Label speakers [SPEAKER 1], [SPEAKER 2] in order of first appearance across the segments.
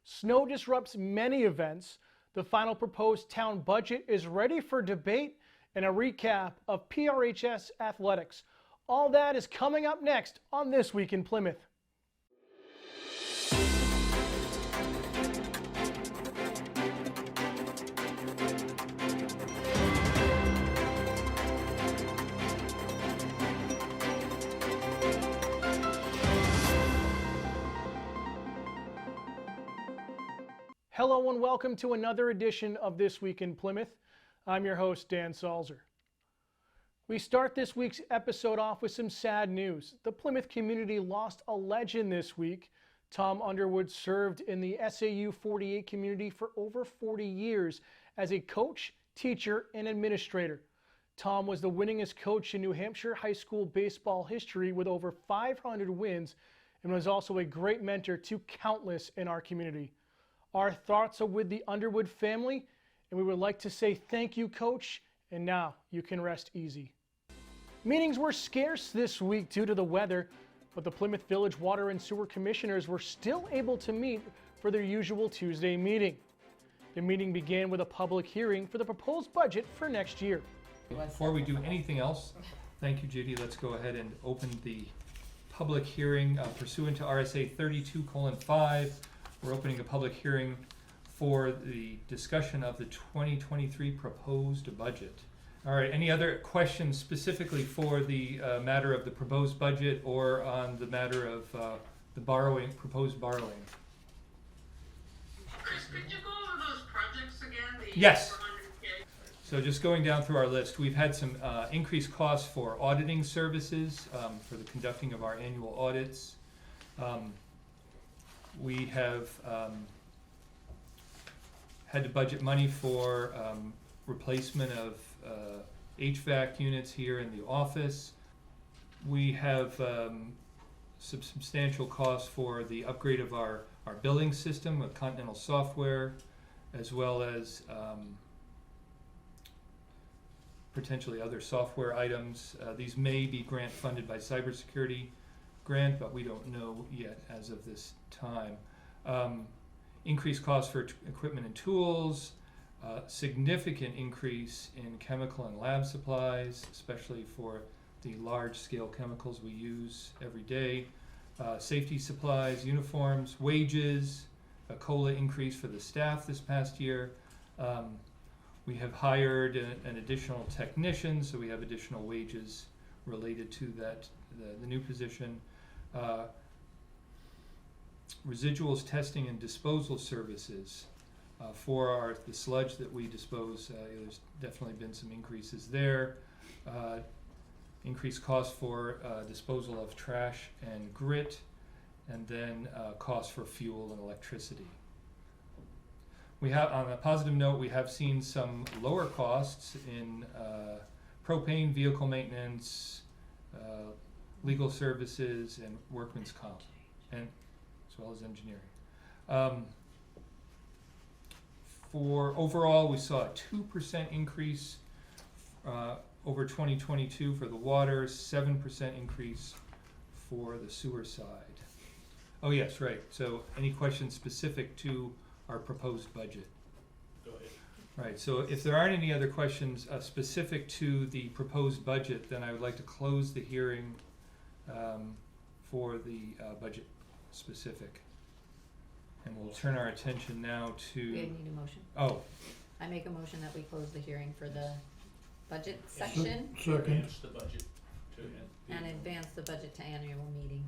[SPEAKER 1] Snow disrupts many events. The final proposed town budget is ready for debate, and a recap of PRHS athletics. All that is coming up next on This Week in Plymouth. Hello and welcome to another edition of This Week in Plymouth. I'm your host, Dan Salzer. We start this week's episode off with some sad news. The Plymouth community lost a legend this week. Tom Underwood served in the SAU 48 community for over 40 years as a coach, teacher, and administrator. Tom was the winningest coach in New Hampshire high school baseball history with over 500 wins and was also a great mentor to countless in our community. Our thoughts are with the Underwood family, and we would like to say thank you, Coach, and now you can rest easy. Meetings were scarce this week due to the weather, but the Plymouth Village Water and Sewer Commissioners were still able to meet for their usual Tuesday meeting. The meeting began with a public hearing for the proposed budget for next year.
[SPEAKER 2] Before we do anything else, thank you, Judy. Let's go ahead and open the public hearing pursuant to RSA 32:5. We're opening a public hearing for the discussion of the 2023 proposed budget. All right, any other questions specifically for the matter of the proposed budget or on the matter of the proposed borrowing?
[SPEAKER 3] Chris, could you go over those projects again?
[SPEAKER 2] Yes.
[SPEAKER 3] 400K?
[SPEAKER 2] So just going down through our list, we've had some increased costs for auditing services for the conducting of our annual audits. We have had to budget money for replacement of HVAC units here in the office. We have some substantial costs for the upgrade of our billing system with Continental software, as well as potentially other software items. These may be grant funded by cybersecurity grant, but we don't know yet as of this time. Increased costs for equipment and tools, significant increase in chemical and lab supplies, especially for the large-scale chemicals we use every day, safety supplies, uniforms, wages, a COLA increase for the staff this past year. We have hired an additional technician, so we have additional wages related to that, the new position. Residuals testing and disposal services for the sludge that we dispose. There's definitely been some increases there. Increased costs for disposal of trash and grit, and then costs for fuel and electricity. We have, on a positive note, we have seen some lower costs in propane, vehicle maintenance, legal services, and workman's comp, and as well as engineering. For overall, we saw a 2% increase over 2022 for the water, 7% increase for the sewer side. Oh yes, right. So any questions specific to our proposed budget?
[SPEAKER 4] Go ahead.
[SPEAKER 2] Right, so if there aren't any other questions specific to the proposed budget, then I would like to close the hearing for the budget specific. And we'll turn our attention now to...
[SPEAKER 5] We need a motion.
[SPEAKER 2] Oh,
[SPEAKER 5] I make a motion that we close the hearing for the budget section
[SPEAKER 4] Second. Advance the budget to
[SPEAKER 5] and advance the budget to annual meeting.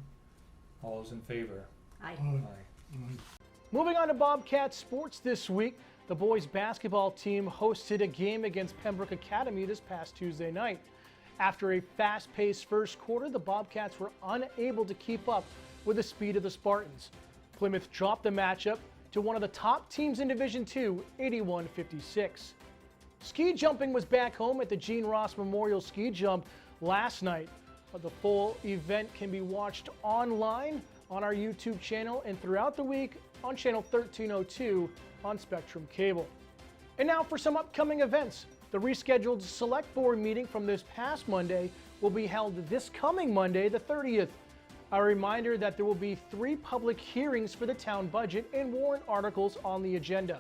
[SPEAKER 2] all those in favor?
[SPEAKER 5] Aye.
[SPEAKER 2] Aye.
[SPEAKER 1] Moving on to Bobcat sports this week, the boys basketball team hosted a game against Pembroke Academy this past Tuesday night. After a fast-paced first quarter, the Bobcats were unable to keep up with the speed of the Spartans. Plymouth dropped the matchup to one of the top teams in Division II, 81-56. Ski jumping was back home at the Gene Ross Memorial Ski Jump last night. The full event can be watched online on our YouTube channel and throughout the week on channel 1302 on Spectrum Cable. And now for some upcoming events. The rescheduled Select Board meeting from this past Monday will be held this coming Monday, the 30th. A reminder that there will be 3 public hearings for the town budget and warrant articles on the agenda.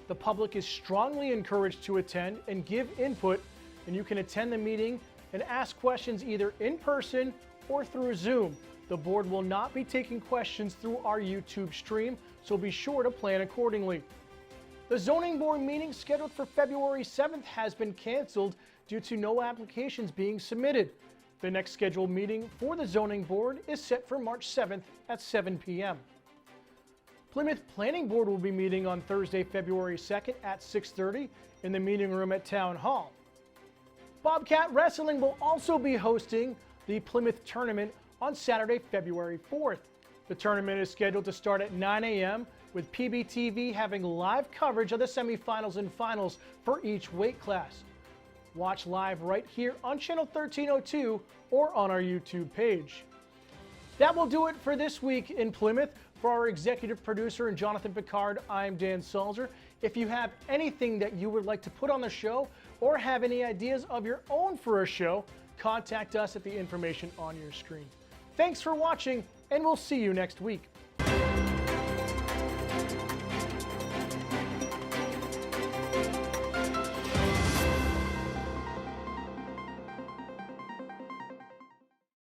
[SPEAKER 1] The public is strongly encouraged to attend and give input, and you can attend the meeting and ask questions either in person or through Zoom. The board will not be taking questions through our YouTube stream, so be sure to plan accordingly. The zoning board meeting scheduled for February 7th has been canceled due to no applications being submitted. The next scheduled meeting for the zoning board is set for March 7th at 7 p.m. Plymouth Planning Board will be meeting on Thursday, February 2nd at 6:30 in the meeting room at Town Hall. Bobcat Wrestling will also be hosting the Plymouth Tournament on Saturday, February 4th. The tournament is scheduled to start at 9 a.m. with PBTV having live coverage of the semifinals and finals for each weight class. Watch live right here on channel 1302 or on our YouTube page. That will do it for this week in Plymouth. For our executive producer and Jonathan Picard, I'm Dan Salzer. If you have anything that you would like to put on the show or have any ideas of your own for a show, contact us at the information on your screen. Thanks for watching, and we'll see you next week.